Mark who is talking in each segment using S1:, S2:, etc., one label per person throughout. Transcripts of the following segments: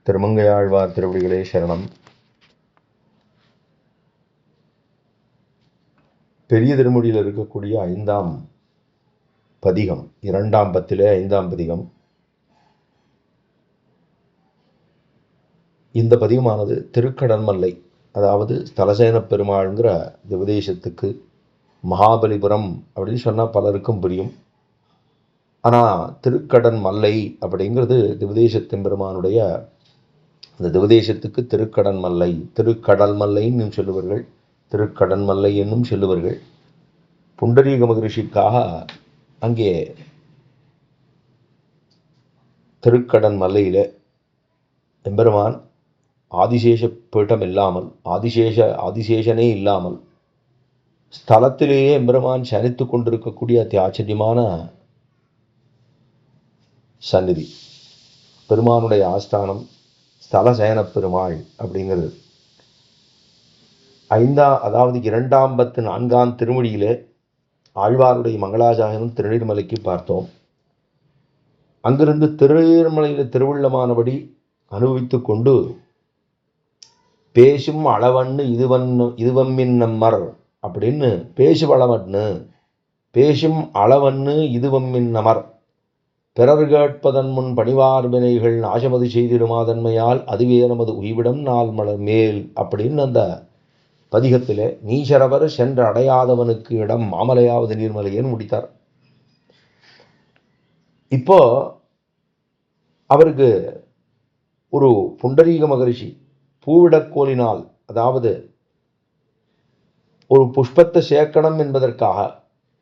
S1: திருமங்கையாழ்வார் திருவடிகளே சரணம். பெரிய திருமொழியில் இருக்கக்கூடிய 5ஆம் பதிகம், 2ஆம் பத்திலே 5ஆம் பதிகம். இந்த பதிகமானது திருக்கடன்மல்லை, அதாவது ஸ்தலசேன பெருமாள்ங்கிற திவதேசத்துக்கு மகாபலிபுரம் அப்படின்னு சொன்னால் பலருக்கும் புரியும். ஆனால் திருக்கடன்மல்லை அப்படிங்கிறது திவதேசத்தின் பெருமானுடைய அந்த திவதேசத்துக்கு திருக்கடன்மல்லை, திருக்கடல்மல்லைன்னு சொல்லுவார்கள், திருக்கடன்மல்லை என்னும் சொல்லுவார்கள். புண்டரீக மகரிஷிக்காக அங்கே திருக்கடன்மல்லையில் எம்பெருமான் ஆதிசேஷ பீட்டம் இல்லாமல், ஆதிசேஷனே இல்லாமல் ஸ்தலத்திலேயே எம்பெருமான் சனித்து கொண்டிருக்கக்கூடிய அத்தியாச்சரியமான சந்நிதி, பெருமானுடைய ஆஸ்தானம் ஸ்தலசேன பெருமாள் அப்படிங்கிறது. 2ஆம் பத்து 4ஆம் திருமொழியிலே ஆழ்வாருடைய மங்களாசாசனம் திருநீர்மலைக்கு பார்த்தோம். அங்கிருந்து திருநீர்மலையில் திருவுள்ளமானபடி அனுபவித்து கொண்டு பேசும் அளவண்ணு இதுவம்மின் நம்மர் அப்படின்னு, பேசுவளவண்ணு பேசும் அளவண்ணு இதுவம்மின் நமர், பிறர் கேட்பதன் முன் பணிவார் வினைகள் நாசமது செய்திடுமாதன்மையால் அதுவே நமது உய்விடம் நாள் மலர் மேல் அப்படின்னு அந்த பதிகத்திலே நீசரவர் சென்று அடையாதவனுக்கு இடம் மாமலையாவது நீர்மலையேன்னு முடித்தார். இப்போ அவருக்கு ஒரு புண்டரீக மகரிஷி பூவிடக்கோலினால், அதாவது ஒரு புஷ்பத்தை சேர்க்கணும் என்பதற்காக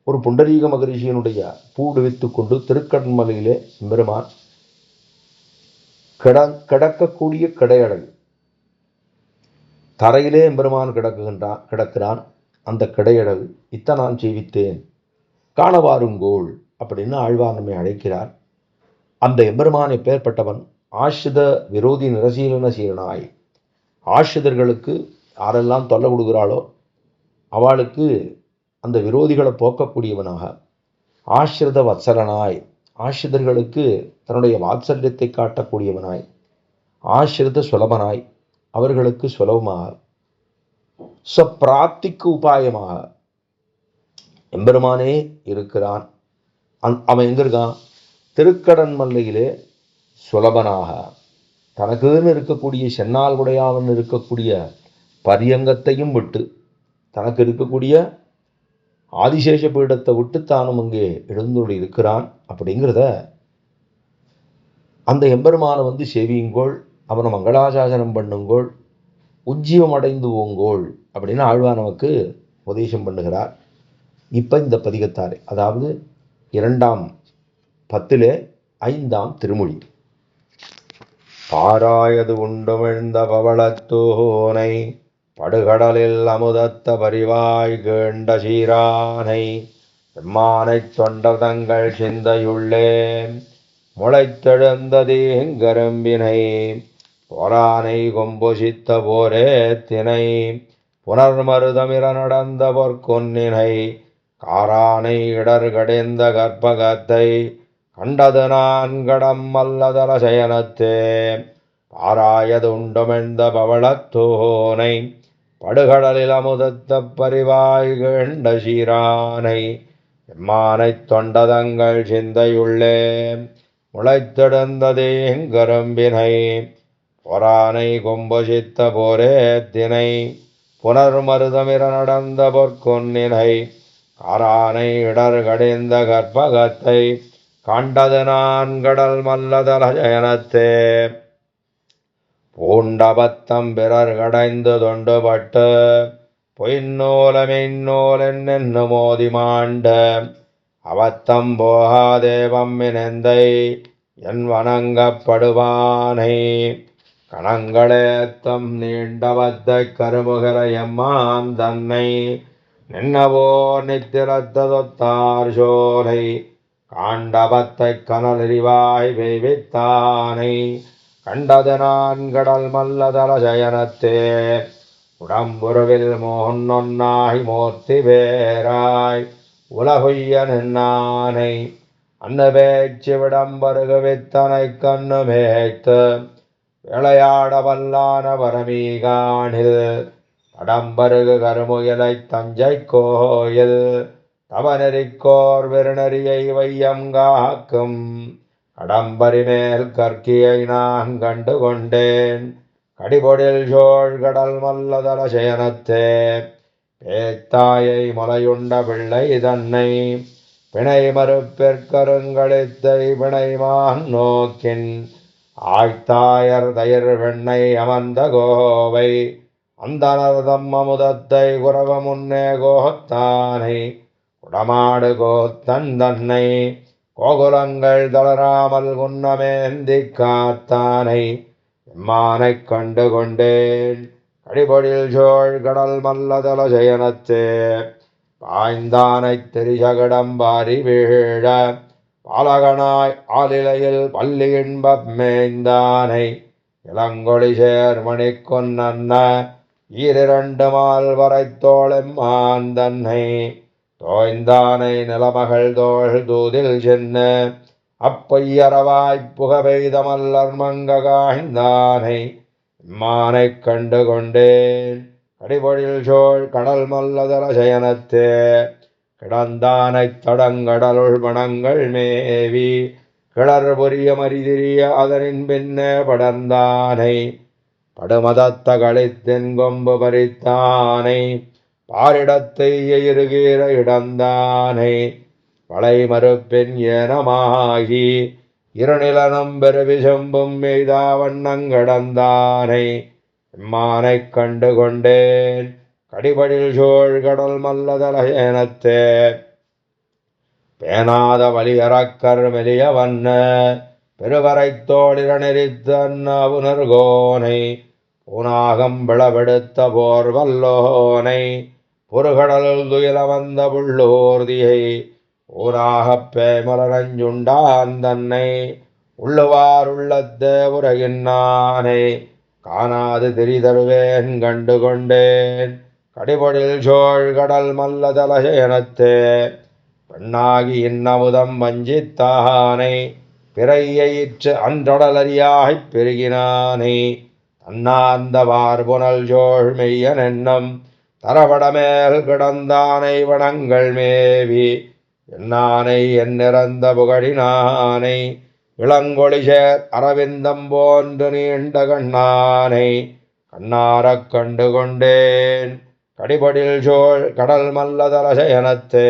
S1: ஒரு புண்டரீக மகரிஷியனுடைய பூடுவித்து கொண்டு திருக்கடன்மலையிலே பெருமான் கிடக்கக்கூடிய கிடையடல் தரையிலே எம்பெருமான் கிடக்கிறான். அந்த கிடையடல் இத்த நான் செய்வித்தேன் காணவாருங்கோள் அப்படின்னு ஆழ்வார் நம்மை அழைக்கிறார். அந்த எம்பெருமான் எப்பேற்பட்டவன்? ஆசிரித விரோதி நிரசீலன சீலனாய், ஆசிரியர்களுக்கு யாரெல்லாம் தொல்லை கொடுக்குறாளோ அவளுக்கு அந்த விரோதிகளை போக்கக்கூடியவனாக, ஆசிரித வத்சலனாய், ஆசிரியர்களுக்கு தன்னுடைய வாத்சல்யத்தை காட்டக்கூடியவனாய், ஆசிரித சுலபனாய், அவர்களுக்கு சுலபமாக, பிராப்திக்கு உபாயமாக எம்பெருமானே இருக்கிறான். அவன் எங்க இருக்கான்? திருக்கடன்மல்லையிலே சுலபனாக தனக்குன்னு இருக்கக்கூடிய சென்னால் உடையாவன் இருக்கக்கூடிய பரியங்கத்தையும் விட்டு, தனக்கு இருக்கக்கூடிய ஆதிசேஷ பீடத்தை விட்டு தானும் அங்கே எழுந்தோடு இருக்கிறான். அப்படிங்கிறத அந்த எம்பெருமானை சேவியுங்கோள், அவனை மங்களாசாசனம் பண்ணுங்கோள், உஜ்ஜீவம் அடைந்து ஓங்கோள் அப்படின்னு ஆழ்வார் நமக்கு உபதேசம் பண்ணுகிறார். இப்போ இந்த பதிகத்தாரே, அதாவது 2ஆம் பத்திலே 5ஆம் திருமொழி. பாராயது உண்டுமிழ்ந்த பவளத்தோனை படுகடலில் அமுதத்த பரிவாய் கேண்ட சீரானை எம்மானைத் தொண்டதங்கள் சிந்தையுள்ளே முளைத்தெழுந்ததேங்கரும்பினை போரானை கொம்புசித்த போரே தினை புனர்மருதமிர நடந்த பொற்கொன்னினை காரானை இடர்கடைந்த கற்பகத்தை கண்டது நான் கடம் மல்லதல சயனத்தே பாராயது உண்டுமெழ்ந்த பவளத்தோனை படுகடலில் அமுதத்த பரிவாய் கேண்ட சீரானை எம்மானைத் தொண்டதங்கள் சிந்தையுள்ளே முளைத்தெழுந்ததேங்கரும்பினை பொறானை கொம்புசித்த போரே தினை புனர்மருதமிர நடந்த பொற்கொன்னினை காரானை இடர்கடைந்த கற்பகத்தை கண்டது நான் கடல் மல்லதல ஜயனத்தே பூண்டபத்தம் பிறர் கடைந்து தொண்டுபட்டு பொய்நூலமெய்நூல் என்னென்னு மோதி மாண்ட அவத்தம் போகாதேவம் மினந்தை என் வணங்கப்படுவானை கணங்களேத்தம் நீண்டவத்தை கருமுகர எம்மான் தன்னை நின்னவோ நித்திரத்தொத்தார் சோலை காண்டவத்தை கனலறிவாய் வைவித்தானை கண்டது நான் கடல் மல்லதல ஜயனத்தே உடம்புருவில் மோன்னொன்னாய் மூர்த்தி வேராய் உலகுய்ய நின்னானை அன்னு பேச்சு விடம்பருகு வித்தனை கண்ணு மேய்த்து விளையாட வல்லான பரமீகானில் கடம்பருகு கருமுயலை தஞ்சை கோயில் தவநெறிக்கோர் வெறுநெறியை வையம் காக்கும் கடம்பரி மேல் கற்கியை நான் கண்டு கொண்டேன் கடிபொடில் சோழ் கடல் மல்லதல சேனத்தே பேத்தாயை முலையுண்ட பிள்ளை தன்னை பிணை மறுப்பெற்கருங்களித்தை பிணைமான் நோக்கின் ஆய்த்தாயர் தயிர் வெண்ணை அமர்ந்த கோவை அந்தனர்தம் அமுதத்தை குறவ முன்னே கோத்தானை உடமாடு கோத்தன் தன்னை கோகுலங்கள் தளராமல் குன்னமேந்தி காத்தானை எம்மானைக் கண்டு கொண்டேன் கடிபொடில் சோழ் கடல் மல்லதல ஜெயனத்தே பாய்ந்தானைத் தெரிசகடம் பாரி வீழ பாலகனாய் ஆலிலையில் பள்ளி இன்பப் மேய்ந்தானை இளங்கொழி சேர்மணி கொன்ன ஈரிரண்டு மால் வரைத்தோளெம்மான் தன்னை தோய்ந்தானை நிலமகள் தோள் தூதில் சென்ன அப்பொய்யரவாய்ப் புகபெய்த மல்லர் மங்க காய்ந்தானை எம்மானைக் கண்டு கொண்டேன் கடிபொழில் சோழ் கடல் மல்லதல சயனத்தே கிடந்தானைத் தடங்கடலுள் மணங்கள் மேவி கிளர் பொரிய மரிதிரிய அதனின் பின்னே படர்ந்தானை படுமதத்த களித்தின் கொம்பு பறித்தானை பாரிடத்தை இருகீர இடந்தானை பழை மறுப்பின் ஏனமாகி இருநிலனும் பெருவிசம்பும் மெய்தா வண்ணங்கடந்தானை எம்மானைக் கண்டு கொண்டேன் கடிபடில் சோழ் கடல் மல்லதல ஏனத்தே பேனாத வலியறக்கர் மெலிய வண்ண பெருவரைத் தோழிரநெறித்தன்னவுணர்கோனை பூனாகம் விளவெடுத்த போர் வல்லோனை பொறுகடலுள் துயில வந்த புள்ளூர்தியை ஊராகப் பேமலரஞ்சுண்டான் தன்னை உள்ளுவார் உள்ளத்தே உலகின்னானை காணாது திரிதருவேன் கண்டு கொண்டேன் கடிபொழில் சோழ் கடல் மல்லதல சேனத்தே பெண்ணாகி இன்னமுதம் வஞ்சித்தானை பிறையிற்று அன்றொடலறியாய்ப் பெருகினானை தன்னார்ந்த வார்புனல் சோழ் மெய்யன் என்னும் தரபடமேல் கிடந்தானை வனங்கள் மேவி என்னானை என்னிறந்த புகழினானை இளங்கொழிசேர் அரவிந்தம் போன்று நீண்ட கண்ணானை கண்ணாரக் கண்டு கொண்டேன் கடிபடில் சோழ் கடல் மல்லதல சயனத்தே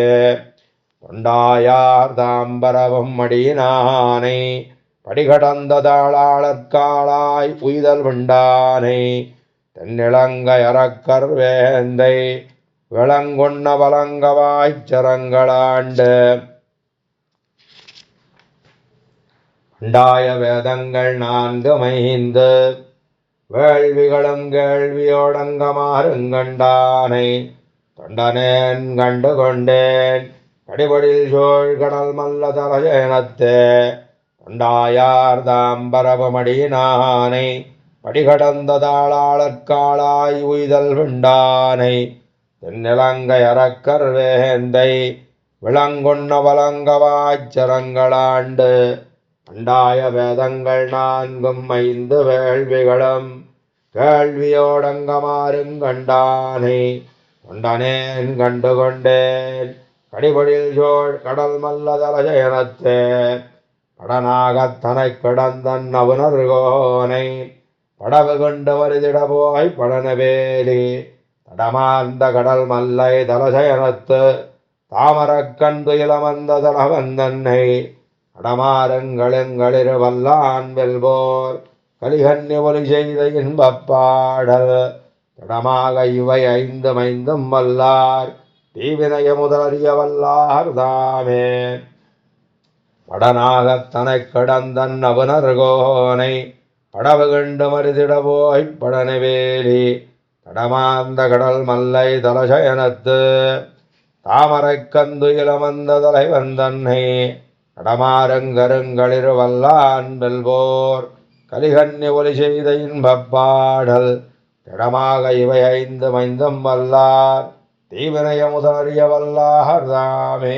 S1: கொண்டாயார் தாம்பரவும் மடியினானை படிகடந்த தாளாளர்காளாய் உய்தல் விண்டானை தென்னிளங்கை அறக்கர் வேந்தை விளங்குண்ண பலங்கவாய்ச் சரங்களாண்டு உண்டாய வேதங்கள் நான்கு மைந்து வேள்விகளும் கேள்வியோடங்கமாறுங்கண்டானை தொண்டனேன் கண்டு கொண்டேன் கடிபடில் சோழ் கடல் மல்லதல சேனத்தே தொண்டாயார் தாம்பரவமடியினானை படிகடந்த தாளாளர்காளாய் உய்தல் விண்டானை தென்னிலங்கை அறக்கர் வேந்தை விளங்குண்ண பலங்கவாய்ச் சரங்களாண்டு அண்டாய வேதங்கள் நான்கும் ஐந்து வேள்விகளும் கேள்வியோடங்கமாறுங்கண்டானை கொண்டனேன் கண்டு கொண்டேன் கடிபடில் சோழ் கடல் மல்லதல ஜயனத்தே படனாகத்தனை கிடந்தன் அவுணர்கோனை படவு கொண்டு மருதிட போய் படனவேலி தடமார்ந்த கடல் மல்லை தலசயனத்து தாமரக்கண் துயிலமர்ந்த தலவந்தன்னை அடமாறுங்களிரு வல்லான் வெல்போர் கலிகன்னி ஒலி செய்த இன்பப்பாடல் தடமாக இவை ஐந்து மைந்தும் வல்லார் தீவினைய முதலறிய வல்லார் தாமே படனாகத்தனை கிடந்தன் அவுணர்கோனை படவு கண்டு மருதிட போய் படனவேலி தடமார்ந்த கடல் மல்லை தலசயனத்து தாமரைக்கந்து இளமந்த தலைவந்தன்னை கடமாறுங்கருங்களிரு வல்லான் வெல்போர் கலிகன்னி ஒலி செய்த இன்பப்பாடல் திடமாக இவை ஐந்து மைந்தும் வல்லார் தீவினைய முதலறிய வல்லார் தாமே.